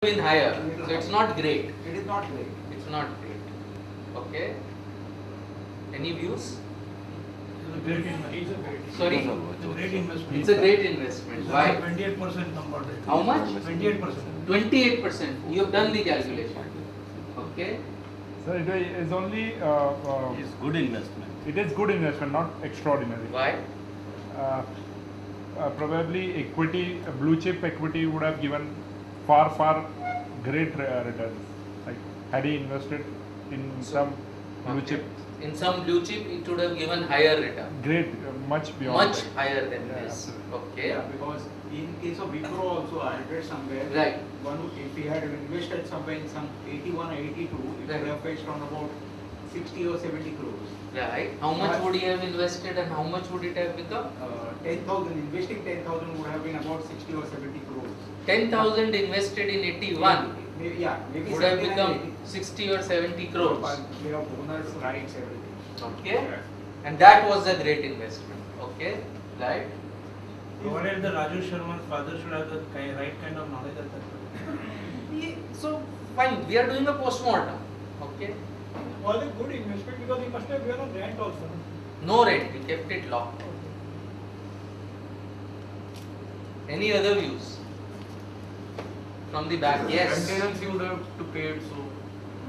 been higher, so it's not great. It is not great. It's not great. Okay. Any views? Sorry? It's a great investment. It's a great investment. Why? 28% number. How much? 28%. 28%. You have done the calculation. Okay. So it is only It's good investment. it is good investment, not extraordinary. Why? Uh, Probably equity, blue chip equity would have given far great returns. Like had he invested in some blue Okay. chip, In some blue chip, it would have given higher return. great, much beyond. Much that. higher than Yeah, this. absolutely. Okay. Yeah, because in case of Wipro also, I read somewhere. Right. If he had invested somewhere in some 81 or 82, it Right. would have fetched on about 60 or 70 crores. Right. How much would he have invested and how much would it have become? 10,000, investing 10,000 would have been about 60 or 70 crores. 10,000 invested in 81 Maybe, yeah, maybe would have 79, become 80. 60 or 70 crores. They have bonus, rights, everything. Okay. And that was a great investment. Okay. Right. Provided the Raju Sharma's father should have the right kind of knowledge at that time. So fine, we are doing a post-mortem. Okay. Was a good investment because he must have given on rent also. No rent, we kept it locked. Any other views? From the back, yes. Maintenance you would have to pay it, so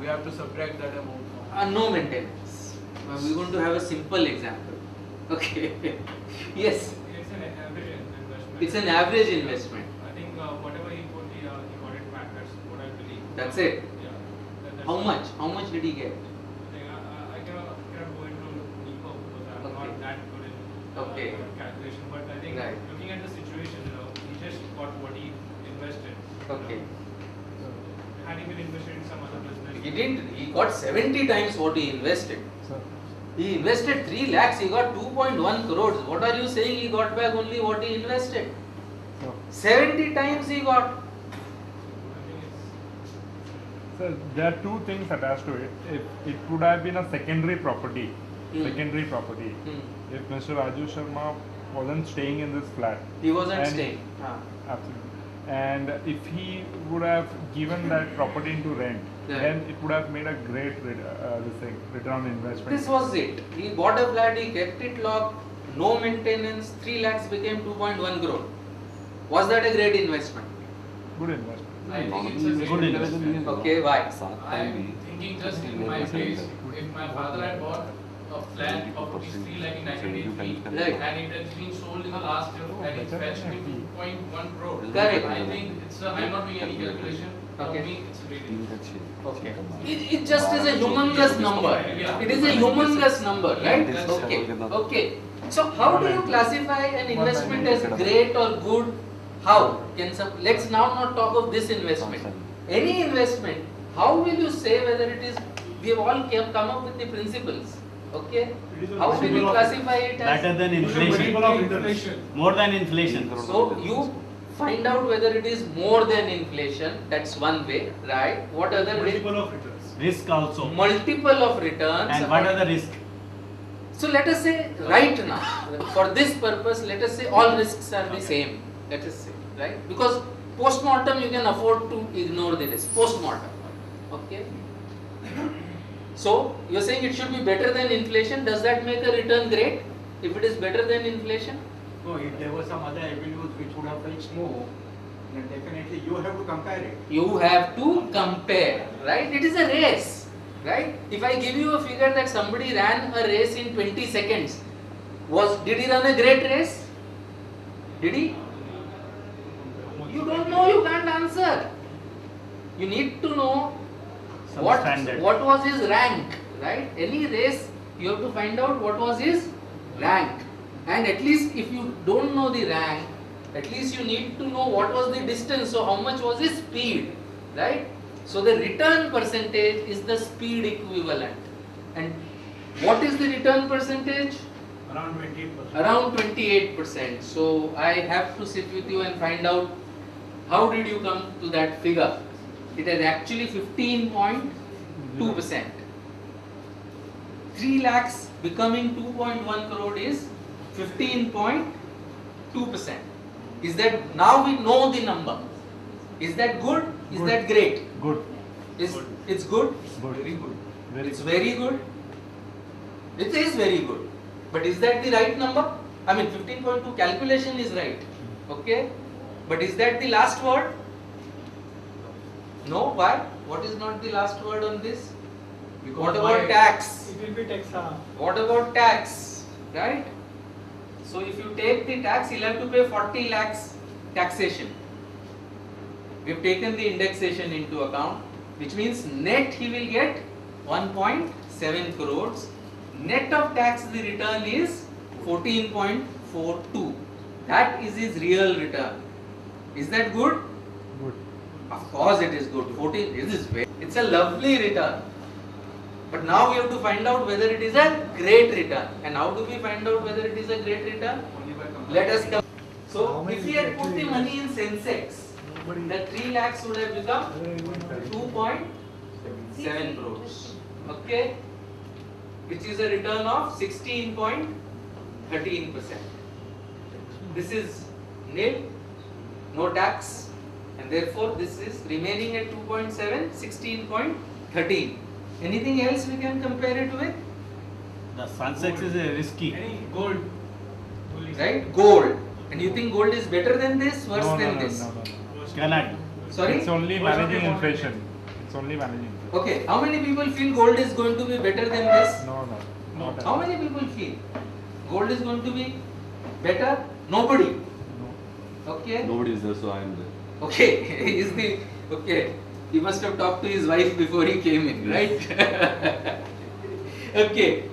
we have to subtract that amount. No maintenance. We're going to have a simple example. Okay. Yes, It's an average investment. it's an average investment. I think whatever he put, he got it back. That's what I believe. That's it. Yeah. That's How much? How much did he get? I cannot go into deeper because I'm Okay. not that good in Okay. calculation. But I think Right. looking at the situation, he just got what he invested. Okay. Had he been invested in some other business? He didn't. He got 70 times what he invested. So, He invested 3 lakhs, he got 2.1 crores. What are you saying? He got back only what he invested. so, 70 times he got. I think it's so there are two things attached to it. If it would have been a secondary property, Hmm. if Mr. Raju Sharma wasn't staying in this flat, He wasn't And- staying. absolutely, and if he would have given that property into rent, Right. then it would have made a great return on investment. This was it. He bought a flat, he kept it locked, no maintenance, 3 lakhs became 2.1 crore. Was that a great investment? Good investment. I think it's a Good great investment. Okay, why? I'm thinking just in my case, if my father had bought a flat of rupees 3 lakh in 1983 Right. and it has been sold in the last year and it fetched me 2.1 crore. Correct. I think I'm not doing any calculation. For Okay. me, it's a great investment. Okay. It just is a humongous number. Yeah. It is a humongous number, right? Yeah. Okay. Okay. So how do you classify an investment as great or good? How? Let's now not talk of this investment. Any investment, how will you say whether it is, we have all come up with the principles. Okay? How will you classify it as? Better than inflation. More than inflation. So you find out whether it is more than inflation. That's one way, right? What other way? Multiple of returns. Risk also. Multiple of returns. And what are the risks? So let us say right now, for this purpose, let us say all risks are the same. Let us say, right? Because post-mortem you can afford to ignore the risk. Post-mortem. Okay? So you're saying it should be better than inflation. Does that make a return great? If it is better than inflation? So if there were some other avenues which would have fetched more, then definitely you have to compare it. You have to compare, right? It is a race, right? If I give you a figure that somebody ran a race in 20 seconds, did he run a great race? Did he? You don't know, you can't answer. You need to know Some what standard. was his rank, right? Any race, you have to find out what was his rank. And at least if you don't know the rank, at least you need to know what was the distance, so how much was his speed, right? So the return percentage is the speed equivalent. And what is the return percentage? Around 28%. Around 28%. So I have to sit with you and find out how did you come to that figure. It is actually 15.2%. 3 lakhs becoming 2.1 crore is 15.2%. Is that, now we know the number. Is that good? Is Good. that great? Good. It's good? Good. Very good. Very It's good. very good. It is very good. But is that the right number? I mean 15.2 calculation is right. Okay? But is that the last word? No, why? What is not the last word on this? Because What why? about tax? It will be tax. What about tax? Right? So if you take the tax, you'll have to pay 40 lakhs taxation. We've taken the indexation into account, which means net he will get 1.7 crores. Net of tax, the return is 14.42. That is his real return. Is that good? Good. Of course it is good. 14. It's a lovely return. But now we have to find out whether it is a great return. And how do we find out whether it is a great return? Only by comparing. Let us come. So if we had put the money in Sensex, the 3 lakhs would have become 2.7 crores. Okay? Which is a return of 16.13%. This is nil, no tax, and therefore this is remaining at 2.7, 16.13. Anything else we can compare it with? The Sunsex is a risky. Any gold? Right? Gold. And you think gold is better than this, worse No, than no, this? no. Cannot. Sorry? It's only Gold should managing be more. inflation. It's only managing inflation. Okay, how many people feel gold is going to be better than this? No, no. Not at How all. many people feel gold is going to be better? Nobody. No. Okay? Nobody is there, so I am there. Okay, is the okay. He must have talked to his wife before he came in, right? Okay.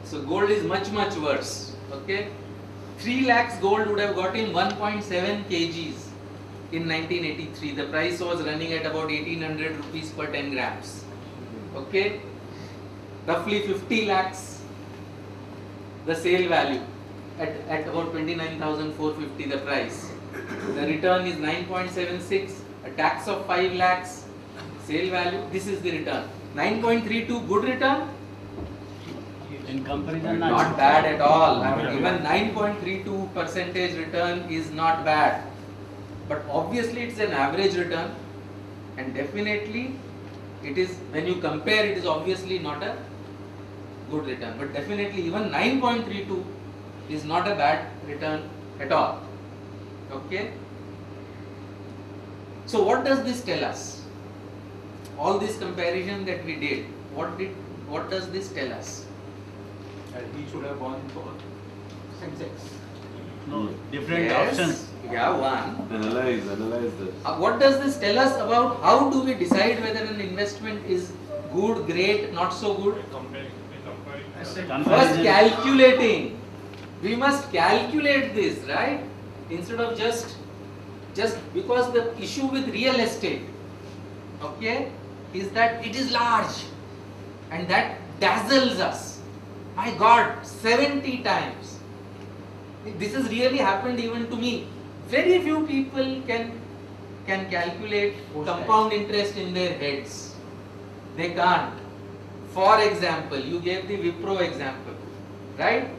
So gold is much worse. Okay, 3 lakhs gold would have got him 1.7 kgs in 1983. The price was running at about 1800 rupees per 10 grams. Okay, roughly 50 lakhs the sale value at about 29,450 the price. The return is 9.76, a tax of 5 lakhs, sale value, this is the return. 9.32 good return? In comparison, Not bad at all. I mean, Not even 9.32 percentage return is not bad. But obviously it's an average return, and definitely it is, when you compare, it is obviously not a good return. But definitely even 9.32 is not a bad return at all. Okay? So what does this tell us? All this comparison that we did, what does this tell us? That he should have gone for Sensex. no different Yes. options. Yeah, one. Analyze this. What does this tell us about how do we decide whether an investment is good, great, not so good? First Comparison. calculating. We must calculate this, right? Instead of just because the issue with real estate, okay, is that it is large and that dazzles us. My God, 70 times. This has really happened even to me. Very few people can calculate compound interest in their heads. They can't. For example, you gave the Wipro example, right?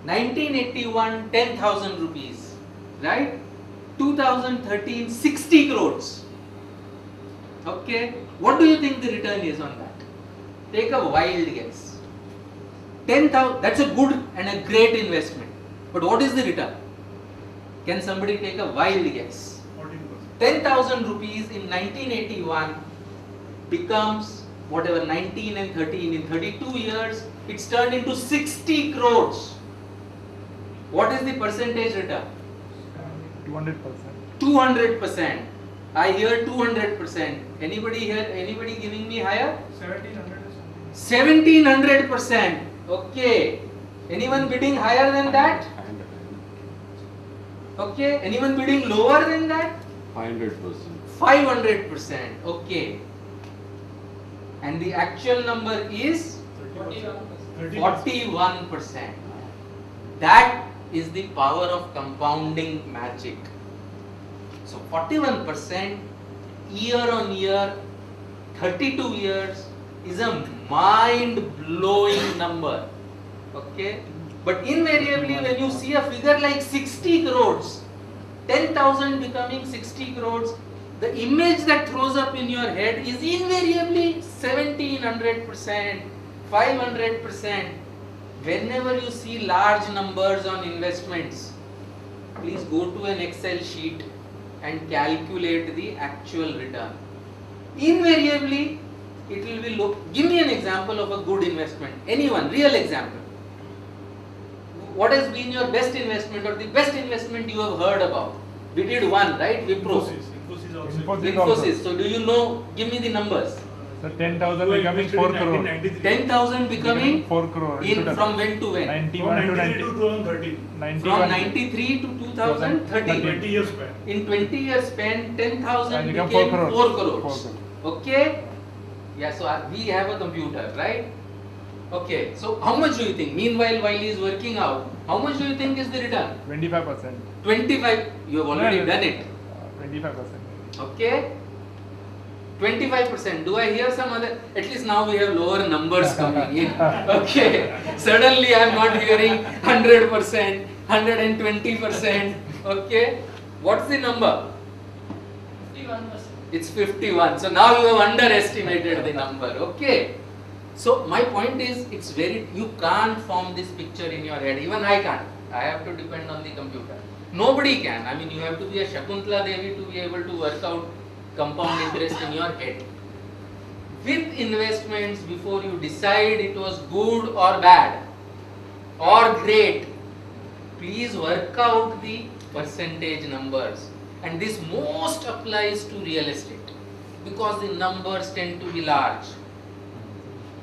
1981, 10,000 rupees, right? 2013, 60 crores. Okay, what do you think the return is on that? Take a wild guess. 10,000, that's a good and a great investment. But what is the return? Can somebody take a wild guess? 14%. 10,000 rupees in 1981 becomes whatever 19 and 13, in 32 years it's turned into 60 crores. What is the percentage return? 200%. 200%. I hear 200%. Anybody here, anybody giving me higher? 1700 or something. 1700%. Okay. Anyone bidding higher than that? Okay. Anyone bidding lower than that? 500%. 500%. Okay. And the actual number is 41%. That is the power of compounding magic. So 41% year on year, 32 years is a mind-blowing number. Okay? But invariably when you see a figure like 60 crores, 10,000 becoming 60 crores, the image that throws up in your head is invariably 1700%, 500%. Whenever you see large numbers on investments, please go to an Excel sheet and calculate the actual return. Invariably, it will be low. Give me an example of a good investment. Anyone, real example. What has been your best investment or the best investment you have heard about? We did one, right? Wipro. Infosys also. Infosys also. Infosys. So do you know? Give me the numbers. So 10,000 becoming 4 crore. 10,000 becoming 4 crore. in from when to when? 91 to 93 90. to 2013. 91. From 93 to 2013. 20 years span. In 20 years span, 10,000 And become became 4 4 crores. crores. 4 crores. Okay? Yeah, so we have a computer, right? Okay, so how much do you think? Meanwhile, while he is working out, how much do you think is the return? 25%. 25. You have already done it. 25%. Okay? 25%. Do I hear some other? At least now we have lower numbers coming in. Okay. Suddenly I am not hearing 100%, 120%. Okay. What's the number? 51%. It's 51. So now you have underestimated the number. Okay. So my point is, it's very, you can't form this picture in your head. Even I can't. I have to depend on the computer. Nobody can. I mean, you have to be a Shakuntala Devi to be able to work out compound interest in your head. With investments, before you decide it was good or bad or great, please work out the percentage numbers. And this most applies to real estate because the numbers tend to be large.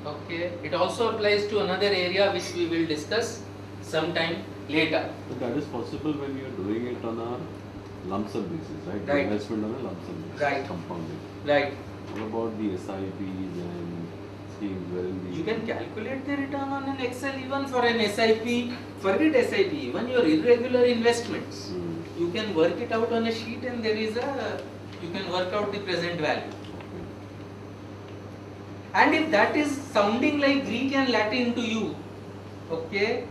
Okay. It also applies to another area which we will discuss sometime later. But that is possible when you are doing it on a lump sum basis, right? Right. Investment on a lump sum basis. Right. Compounding. Right. What about the SIPs and schemes wherein the... You can calculate the return on an Excel even for an SIP. Forget SIP, even your irregular investments. Hmm. You can work it out on a sheet and there is you can work out the present value. Okay. And if that is sounding like Greek and Latin to you, okay,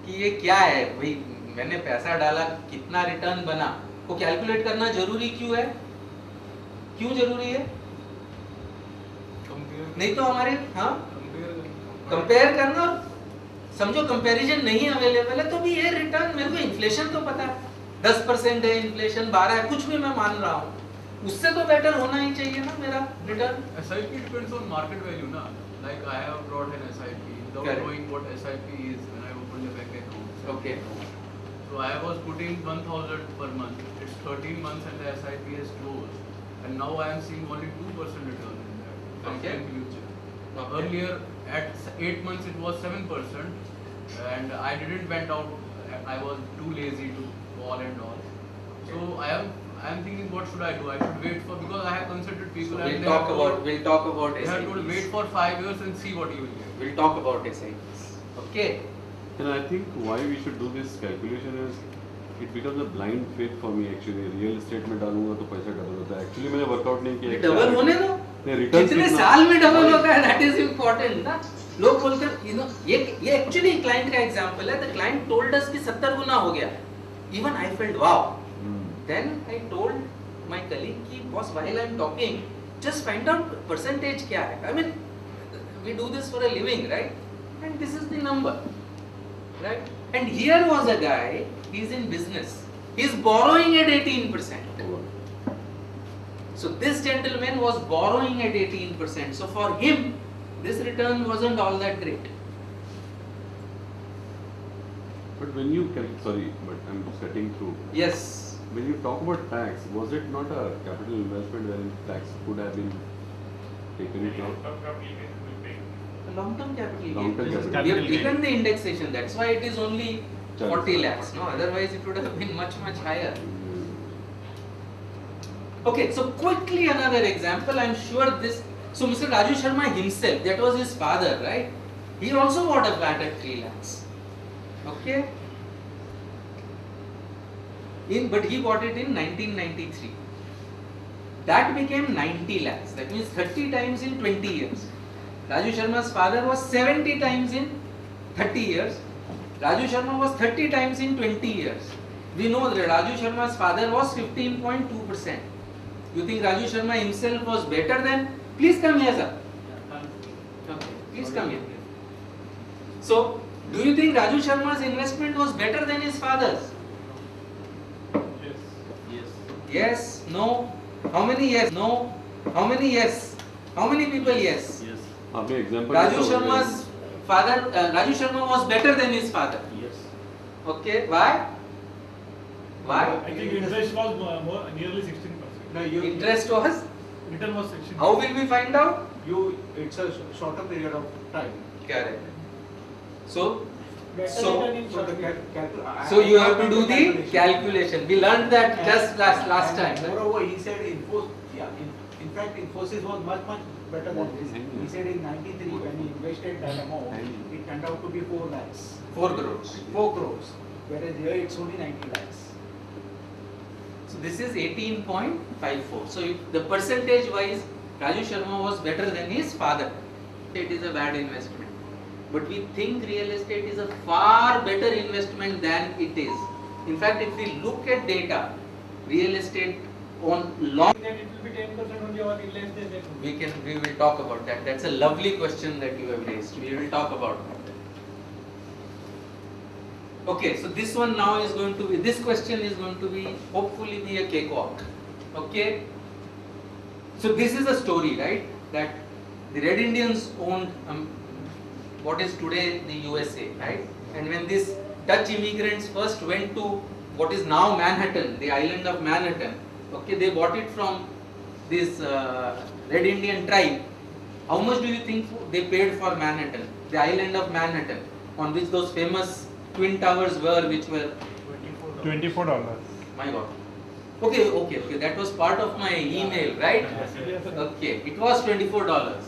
कि ये क्या है भाई, मैंने पैसा डाला कितना return बना, को कैलकुलेट करना जरूरी क्यों है? क्यों जरूरी है? नहीं तो हमारे हाँ कंपेयर करना, समझो कंपैरिजन नहीं अवेलेबल है तो भी ये रिटर्न, मेरे को इन्फ्लेशन तो पता है 10% है, इन्फ्लेशन 12 है, कुछ भी मैं मान रहा हूँ, उससे तो बेटर होना ही चाहिए ना मेरा return. SIP depends on market value, na. Like I have brought an SIP without Correct. knowing what SIP is when I opened a bank account. Okay. So I was putting 1,000 per month. It's 13 months and the SIP is closed. And now I am seeing only 2% return in that. Okay. In future. Okay. Earlier at 8 months it was 7%, and I didn't went out. I was too lazy to call and all. So I am thinking, what should I do? I should wait for, because I have consulted people So and we'll they have talk about they have told wait SIPs. for 5 years and see what you will get. We'll talk about SIPs. Okay. And I think why we should do this calculation is it becomes a blind faith for me actually. Real estate में डालूंगा तो पैसा double होता है. Actually मैंने workout नहीं किया. Double होने दो. नहीं, returns कितने कितना- साल में डबल होता है, that is important ना. लोग बोलते हैं, you know, ये एक्चुअली क्लाइंट का एग्जांपल है. The client told us कि 70 गुना हो गया. Even I felt wow. Hmm. Then I told my colleague कि boss, while I am talking, just find out percentage क्या है. I mean, we do this for a living, right? And this is the number, right? And here was a guy, he's in business. He's borrowing at 18%. Oh, So this gentleman was borrowing at 18%. So for him, this return wasn't all that great. But when you sorry, but I'm cutting through. Yes. When you talk about tax, was it not a capital investment wherein tax could have been taken it out? Long-term capital Long-term gain. capital We have gain. taken the indexation. That's why it is only 40 lakhs. No, otherwise it would have been much higher. Hmm. Okay, so quickly another example. I'm sure this. So Mr. Raju Sharma himself, that was his father, right? He also bought a flat at 3 lakhs. Okay. But he bought it in 1993. That became 90 lakhs. That means 30 times in 20 years. Raju Sharma's father was 70 times in 30 years. Raju Sharma was 30 times in 20 years. We know that Raju Sharma's father was 15.2%. You think Raju Sharma himself was better than? Please come here, sir. Okay, please come here. So, do you think Raju Sharma's investment was better than his father's? Yes. Yes, no. How many yes? No. How many yes? How many people yes? Yes. आपने example Raju Sharma's father, Raju Sharma was better than his father. Yes. Okay, why? Why? I think interest was nearly 16%. No, you, Interest was? Return was 16%. How will we find out? it's a shorter period of time. Correct. So, So you have to do the calculation. We learned that just last time. Moreover, he said Infosys, in fact, Infosys was much better than this. He said in '93 when he invested that amount, it turned out to be 4 lakhs. 4 crores. 4 crores. Whereas here it's only 90 lakhs. So this is 18.54. So if the percentage wise, Raju Sharma was better than his father. It is a bad investment. But we think real estate is a far better investment than it is. In fact, if we look at data, real estate on long, Then it will be 10% only or less than that. we will talk about that. That's a lovely question that you have raised. We will talk about that. Okay, so this one now is going to be, this question is going to be, hopefully be a cakewalk. Okay? So this is a story, right? That the Red Indians owned what is today the USA, right? And when these Dutch immigrants first went to what is now Manhattan, the island of Manhattan, okay, they bought it from this Red Indian tribe. How much do you think they paid for Manhattan, the island of Manhattan, on which those famous twin towers were, which were $24. my God. Okay, that was part of my email, right? Okay, it was $24.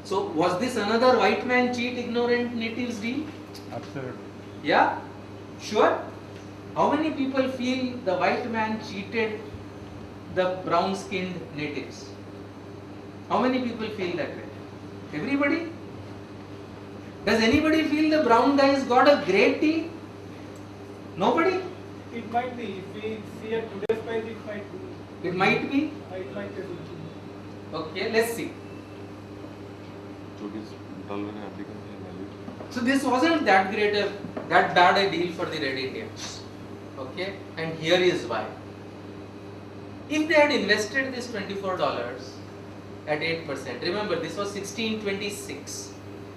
So was this another white man cheat ignorant natives deal? Absolutely. Yeah? Sure? How many people feel the white man cheated the brown skinned natives? How many people feel that way? Everybody? Does anybody feel the brown guys got a great deal? Nobody? It might be. If we see at today's price, it might be. It might be. It might be. Okay, let's see. So this wasn't that bad a deal for the Red Indians. Okay, and here is why. If they had invested this $24 at 8%, remember this was 1626,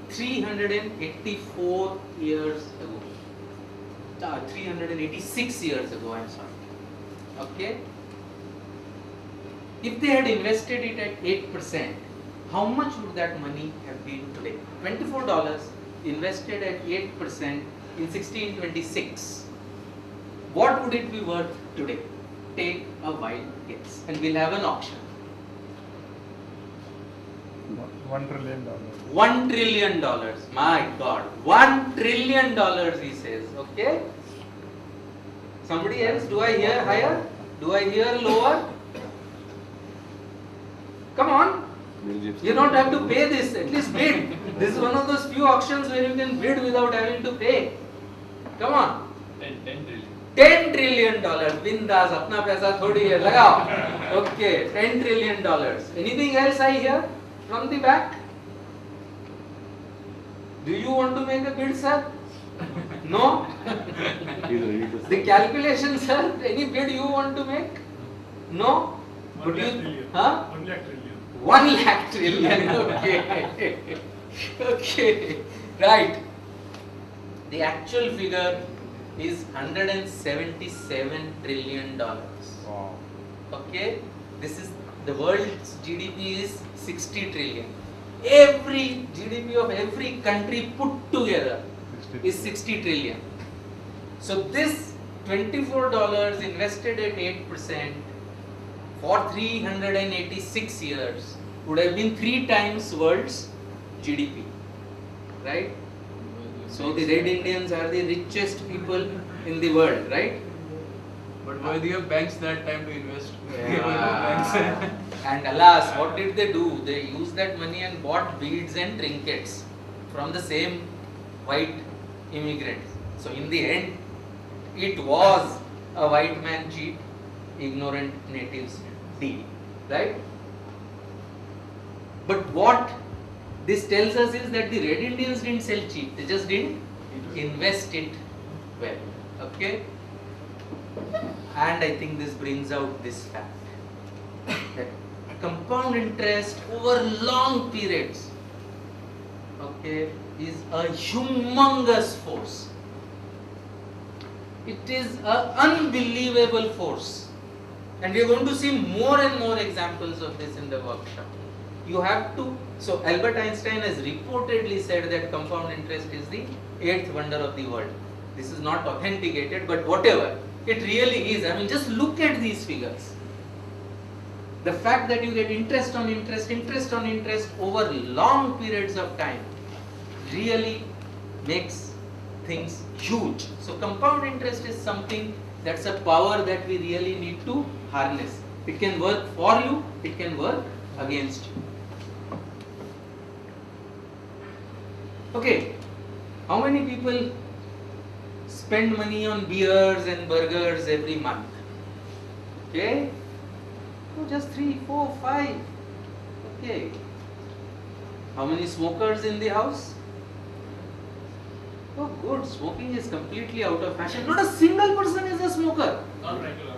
384 years ago. 386 years ago, I'm sorry. Okay. If they had invested it at 8%, how much would that money have been today? $24 invested at 8% in 1626. What would it be worth today? Take a wild guess, and we'll have an auction. $1 trillion. $1 trillion. My God, $1 trillion, he says. Okay. Somebody else? Do I hear higher? Do I hear lower? Come on. You don't have to pay this. At least bid. This is one of those few auctions where you can bid without having to pay. Come on. 10 trillion. $10 trillion. Bindas, apna paisa thodi hai. Lagao. Okay. $10 trillion. Anything else I hear from the back? Do you want to make a bid, sir? No? The calculation, sir? Any bid you want to make? No? But you, huh? 1 lakh trillion. 1 lakh trillion. Okay. Okay. Right. The actual figure is $177 trillion. Wow. Okay. This is the world's GDP is 60 trillion. Every GDP of every country put together is 60 trillion. So this $24 invested at 8% for 386 years would have been 3 times world's GDP. Right? So the Red Indians are the richest people in the world, right? But were there banks that time to invest? Yeah. And alas, what did they do? They used that money and bought beads and trinkets from the same white immigrants. So in the end, it was a white man cheat, ignorant natives deal, right? But what this tells us is that the Red Indians didn't sell cheap, they just didn't invest it well, okay? And I think this brings out this fact that compound interest over long periods, okay, is a humongous force. It is an unbelievable force, and we are going to see more and more examples of this in the workshop. You have to, so Albert Einstein has reportedly said that compound interest is the 8th wonder of the world. This is not authenticated, but whatever, it really is. I mean, just look at these figures. The fact that you get interest on interest over long periods of time really makes things huge. So compound interest is something that's a power that we really need to harness. It can work for you, it can work against you. Okay, how many people spend money on beers and burgers every month? Okay, oh, just 3, 4, 5. Okay, how many smokers in the house? Oh good, smoking is completely out of fashion. Not a single person is a smoker. Not regular.